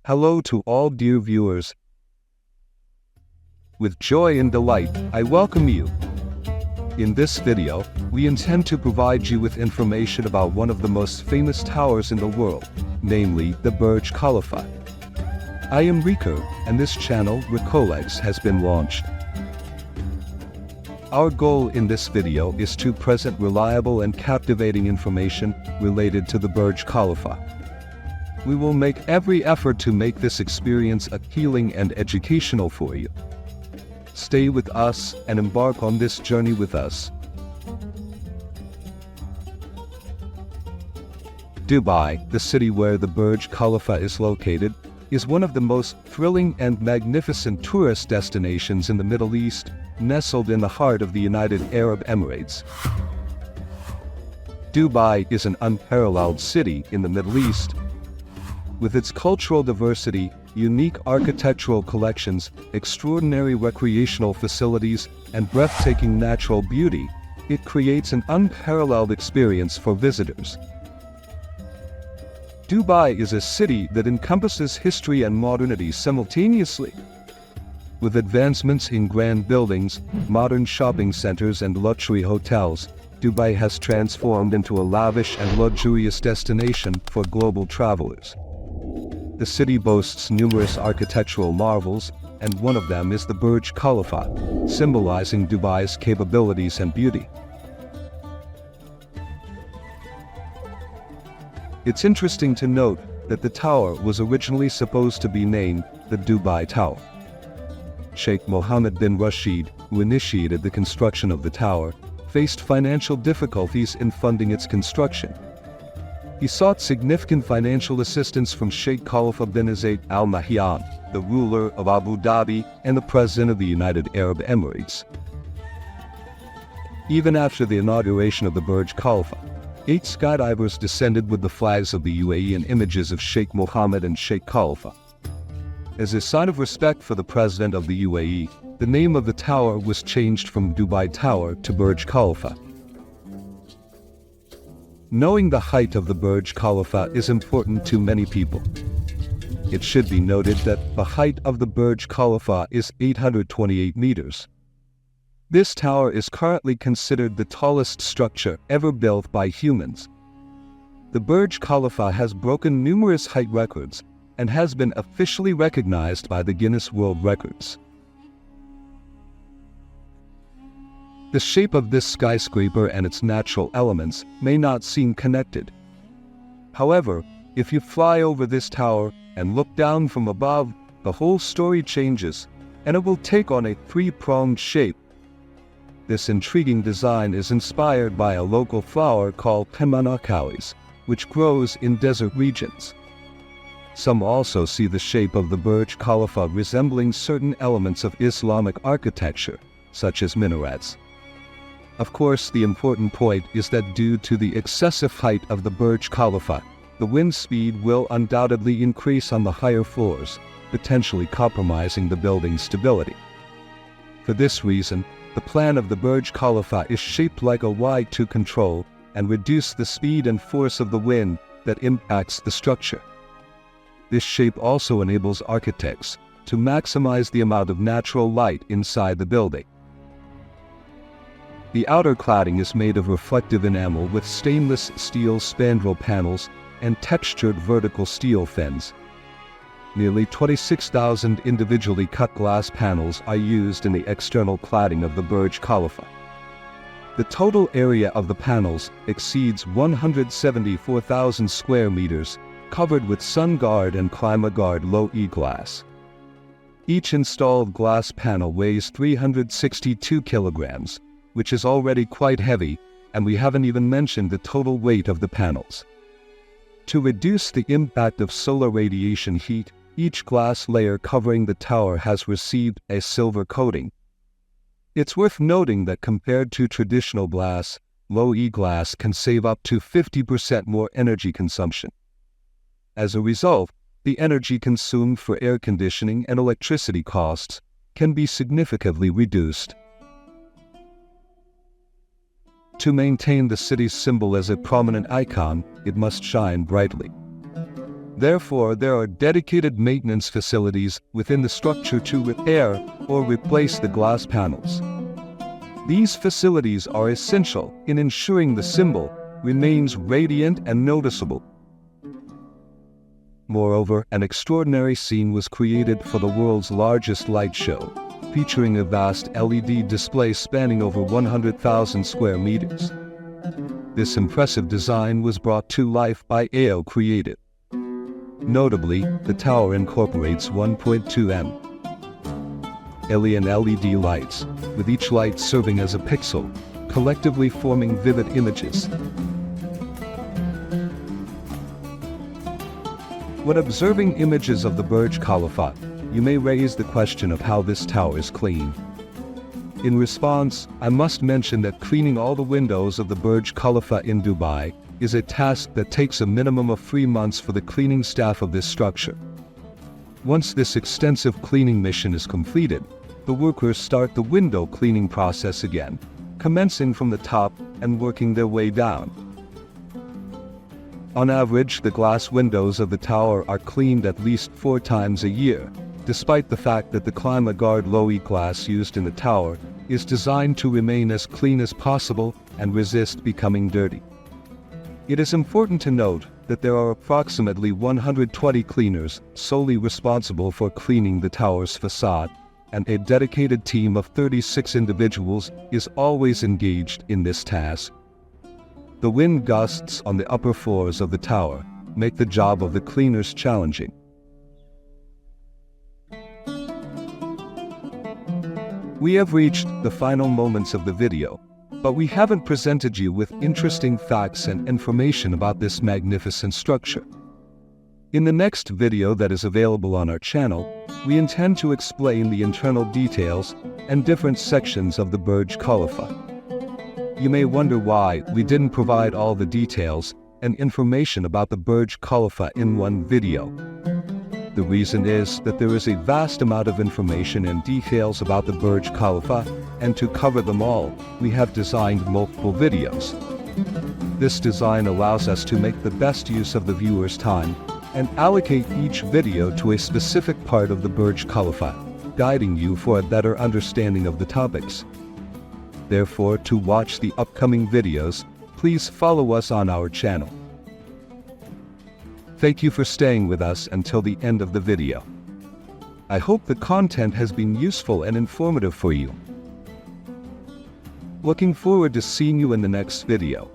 Hello to all dear viewers. With joy and delight, I welcome you. In this video, we intend to provide you with information about one of the most famous towers in the world, namely the Burj Khalifa. I am Rico, and this channel, Recolex, has been launched. Our goal in this video is to present reliable and captivating information related to the Burj Khalifa. We will make every effort to make this experience appealing and educational for you. Stay with us and embark on this journey with us. Dubai, the city where the Burj Khalifa is located, is one of the most thrilling and magnificent tourist destinations in the Middle East, nestled in the heart of the United Arab Emirates. Dubai is an unparalleled city in the Middle East. With its cultural diversity, unique architectural collections, extraordinary recreational facilities, and breathtaking natural beauty, it creates an unparalleled experience for visitors. Dubai is a city that encompasses history and modernity simultaneously. With advancements in grand buildings, modern shopping centers, and luxury hotels, Dubai has transformed into a lavish and luxurious destination for global travelers. The city boasts numerous architectural marvels, and one of them is the Burj Khalifa, symbolizing Dubai's capabilities and beauty. It's interesting to note that the tower was originally supposed to be named the Dubai Tower. Sheikh Mohammed bin Rashid, who initiated the construction of the tower, faced financial difficulties in funding its construction. He sought significant financial assistance from Sheikh Khalifa bin Zayed Al Nahyan, the ruler of Abu Dhabi and the president of the United Arab Emirates. Even after the inauguration of the Burj Khalifa, 8 skydivers descended with the flags of the UAE and images of Sheikh Mohammed and Sheikh Khalifa. As a sign of respect for the president of the UAE, the name of the tower was changed from Dubai Tower to Burj Khalifa. Knowing the height of the Burj Khalifa is important to many people. It should be noted that the height of the Burj Khalifa is 828 meters. This tower is currently considered the tallest structure ever built by humans. The Burj Khalifa has broken numerous height records and has been officially recognized by the Guinness World Records. The shape of this skyscraper and its natural elements may not seem connected. However, if you fly over this tower and look down from above, the whole story changes, and it will take on a three-pronged shape. This intriguing design is inspired by a local flower called Kamanakalis, which grows in desert regions. Some also see the shape of the Burj Khalifa resembling certain elements of Islamic architecture, such as minarets. Of course, the important point is that due to the excessive height of the Burj Khalifa, the wind speed will undoubtedly increase on the higher floors, potentially compromising the building's stability. For this reason, the plan of the Burj Khalifa is shaped like a Y to control and reduce the speed and force of the wind that impacts the structure. This shape also enables architects to maximize the amount of natural light inside the building. The outer cladding is made of reflective enamel with stainless steel spandrel panels and textured vertical steel fins. Nearly 26,000 individually cut glass panels are used in the external cladding of the Burj Khalifa. The total area of the panels exceeds 174,000 square meters, covered with SunGuard and ClimaGuard low-E glass. Each installed glass panel weighs 362 kilograms, which is already quite heavy, and we haven't even mentioned the total weight of the panels. To reduce the impact of solar radiation heat, each glass layer covering the tower has received a silver coating. It's worth noting that compared to traditional glass, low-E glass can save up to 50% more energy consumption. As a result, the energy consumed for air conditioning and electricity costs can be significantly reduced. To maintain the city's symbol as a prominent icon, it must shine brightly. Therefore, there are dedicated maintenance facilities within the structure to repair or replace the glass panels. These facilities are essential in ensuring the symbol remains radiant and noticeable. Moreover, an extraordinary scene was created for the world's largest light show, featuring a vast LED display spanning over 100,000 square meters. This impressive design was brought to life by AO Creative. Notably, the tower incorporates 1.2 alien LED lights, with each light serving as a pixel, collectively forming vivid images. When observing images of the Burj Khalifa, you may raise the question of how this tower is cleaned. In response, I must mention that cleaning all the windows of the Burj Khalifa in Dubai is a task that takes a minimum of 3 months for the cleaning staff of this structure. Once this extensive cleaning mission is completed, the workers start the window cleaning process again, commencing from the top and working their way down. On average, the glass windows of the tower are cleaned at least 4 times a year, despite the fact that the ClimaGuard low-E glass used in the tower is designed to remain as clean as possible and resist becoming dirty. It is important to note that there are approximately 120 cleaners solely responsible for cleaning the tower's facade, and a dedicated team of 36 individuals is always engaged in this task. The wind gusts on the upper floors of the tower make the job of the cleaners challenging. We have reached the final moments of the video, but we haven't presented you with interesting facts and information about this magnificent structure. In the next video that is available on our channel, we intend to explain the internal details and different sections of the Burj Khalifa. You may wonder why we didn't provide all the details and information about the Burj Khalifa in one video. The reason is that there is a vast amount of information and details about the Burj Khalifa, and to cover them all, we have designed multiple videos. This design allows us to make the best use of the viewer's time and allocate each video to a specific part of the Burj Khalifa, guiding you for a better understanding of the topics. Therefore, to watch the upcoming videos, please follow us on our channel. Thank you for staying with us until the end of the video. I hope the content has been useful and informative for you. Looking forward to seeing you in the next video.